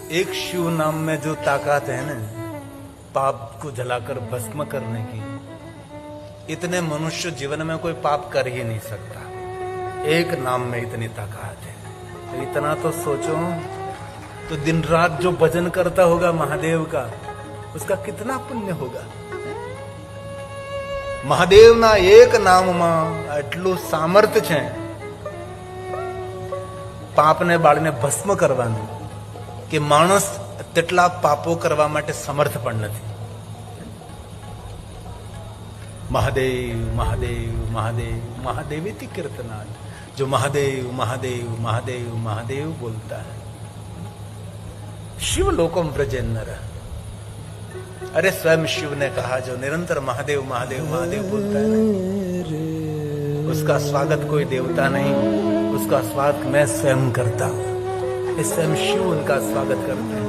एक शिव नाम में जो ताकत है ना पाप को जलाकर भस्म करने की, इतने मनुष्य जीवन में कोई पाप कर ही नहीं सकता। एक नाम में इतनी ताकत है। तो इतना तो सोचो, तो दिन रात जो भजन करता होगा महादेव का, उसका कितना पुण्य होगा। महादेव ना एक नाम में आटलू सामर्थ्य छे पाप ने बाळने भस्म करवानुं कि माणस तेटला पापो करवा माटे समर्थ पण नथी। महादेव महादेव महादेव महादेवेति कीर्तनात्, जो महादेव महादेव महादेव महादेव बोलता है, शिव लोकम व्रजे नर। अरे स्वयं शिव ने कहा, जो निरंतर महादेव महादेव महादेव बोलता है ना, उसका स्वागत कोई देवता नहीं, उसका स्वागत मैं स्वयं करता हूं। स्वयं शिव उनका स्वागत करते हैं।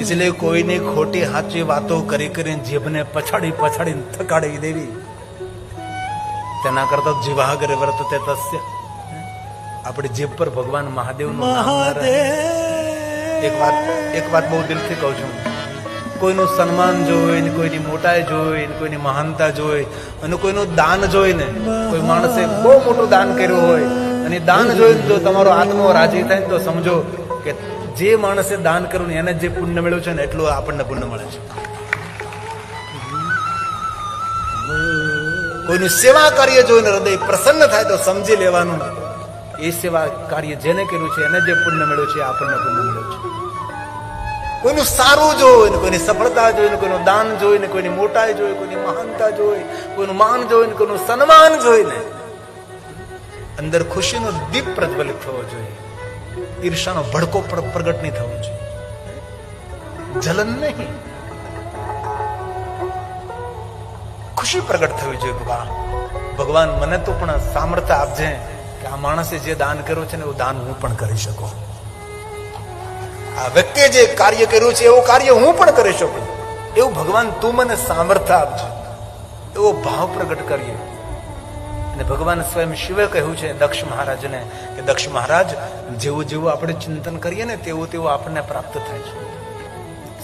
इसलिए कोई ने खोटी हाची वातो करी करी जीभने पछाड़ी पछाड़ी थकाड़ी देवी, तेना करता जीवाग्रे वर्तते तस्य। अपनी जीभ पर भगवान महादेव નું નામ ન રહે। એક વાત બહુ દિલથી કહું છું, કોઈનું સન્માન જોઈ ને, કોઈની મોટાઈ જોઈ ને, કોઈની મહાનતા જોઈ અને કોઈનું દાન જોઈને, કોઈ માણસે બહુ મોટું દાન કર્યું હોય અને દાન જોઈને જો તમારો આત્મો રાજી થાય તો સમજો કે જે માણસે દાન કર્યું એને જે પુણ્ય મળ્યું છે ને એટલું આપણને પુણ્ય મળે છે। કોઈનું સેવા કાર્ય જોઈને હૃદય પ્રસન્ન થાય તો સમજી લેવાનું એ સેવા કાર્ય જેને કર્યું છે એને જે પુણ્ય મળ્યું છે આપણને પુણ્ય મળ્યું છે। કોઈનું સારું જોઈને, કોઈની સફળતા જોઈને, કોઈનું દાન જોઈને, કોઈની મોટાઈ જોઈ, કોઈની મહાનતા જોઈ, કોઈનું માન જોઈને, કોઈનું સન્માન જોઈને અંદર ખુશીનો દીપ પ્રજ્વલિત થવો જોઈએ। ઈર્ષાનો ભડકો પ્રગટ નહીં થવો જોઈએ, જલન નહીં, ખુશી પ્રગટ થવી જોઈએ। વાહ ભગવાન, મને તો પણ સામર્થ્ય આપજે કે આ માણસે જે દાન કર્યું છે ને એવું દાન હું પણ કરી શકું। આ વ્યક્તિએ જે કાર્ય કર્યું છે એવું કાર્ય હું પણ કરી શકું। એવું ભગવાન તું મને સામર્થ્ય આપજે, એવો ભાવ પ્રગટ કરીએ। અને ભગવાન સ્વયં શિવે કહ્યું છે દક્ષ મહારાજને કે દક્ષ મહારાજ, જેવું જેવું આપણે ચિંતન કરીએ ને તેવું તેવું આપણને પ્રાપ્ત થાય છે।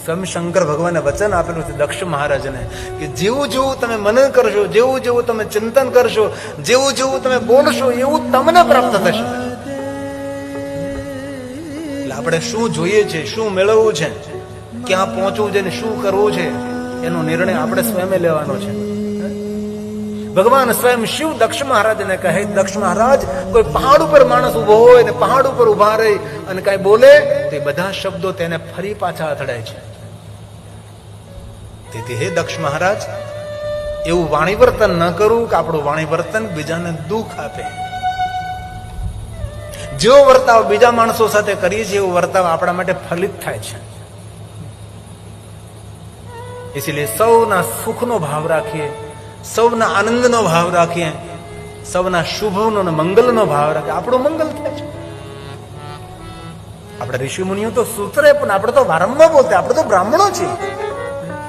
સ્વયં શંકર ભગવાને વચન આપેલું છે દક્ષ મહારાજને કે જેવું જેવું તમે મનન કરશો, જેવું જેવું તમે ચિંતન કરશો, જેવું જેવું તમે બોલશો એવું તમને પ્રાપ્ત થશે। એટલે આપણે શું જોઈએ છે, શું મેળવવું છે, ક્યાં પહોંચવું છે ને શું કરવું છે એનો નિર્ણય આપણે સ્વયં લેવાનો છે। ભગવાન સ્વયં શિવ દક્ષ મહારાજને કહે, દક્ષ મહારાજ, કોઈ પહાડ ઉપર માણસ ઉભો હોય ને પહાડ ઉપર ઉભા રહી અને કઈ બોલે તો એ બધા શબ્દો તેને ફરી પાછા અથડાય છે। તેથી હે દક્ષ મહારાજ, એવું વાણી વર્તન ન કરવું કે આપણું વાણી વર્તન બીજાને દુઃખ આપે। જેવો વર્તાવ બીજા માણસો સાથે કરીએ છીએ એવો વર્તાવ આપણા માટે ફલિત થાય છે। એટલે સૌના સુખનો ભાવ રાખીએ, સૌના આનંદનો ભાવ રાખીએ, સૌના શુભનો અને મંગલનો ભાવ રાખીએ, આપણું મંગલ થાય છે। આપણે ઋષિ મુનિઓ તો સૂત્રે, પણ આપણે તો વારંવાર બોલતા, આપણે તો બ્રાહ્મણો છીએ,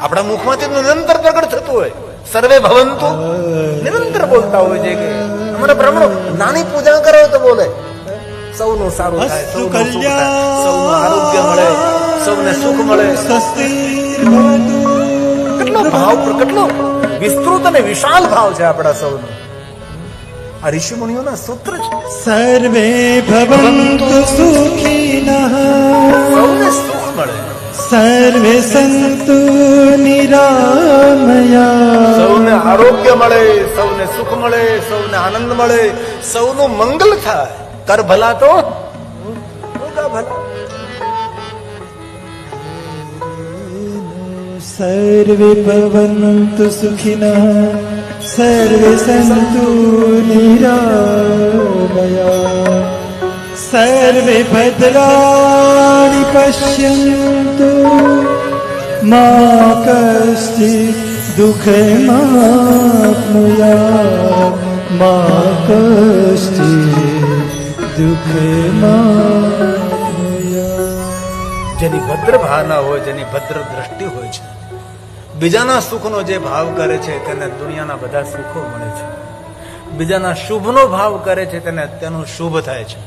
આપણા મુખમાંથી નિરંતર પ્રગટ થતું હોય સર્વે ભવંતુ, નિરંતર બોલતા હોય છે કે અમારા બ્રાહ્મણો નાની પૂજા કરો તો બોલે સૌનું સારું થાય, સૌનું સુખ થાય, સૌનું આરોગ્ય મળે, સૌને સુખ મળે। કેટલો ભાવ, કેટલો વિસ્તૃત અને વિશાલ ભાવ છે આપણા સૌનો। આ ઋષિ મુનિઓના સૂત્ર છે, સર્વે ભવંતુ સુખિનઃ, સૌને સુખ મળે, સર્વે સંતુ નિરામયા, સૌને આરોગ્ય મળે, સૌને સુખ મળે, સૌને આનંદ મળે, સૌનું મંગલ થાય। કર ભલા તો હોગા ભલા। સર્વે ભવન્તુ સુખિનઃ, સર્વે સંતુ નિરામયા, સર્વે ભદ્રાણિ પશ્યન્તુ, મા કશ્ચિત દુઃખમાપ્નુયાત, મા કશ્ચિત દુઃખમાપ્નુયાત। જેની ભદ્ર ભાવના હોય, જેની ભદ્ર દ્રષ્ટિ હોય છે, બીજાના સુખનો જે ભાવ કરે છે તેને દુનિયાના બધા સુખો મળે છે, બીજાના શુભનો ભાવ કરે છે તેને તેનું શુભ થાય છે।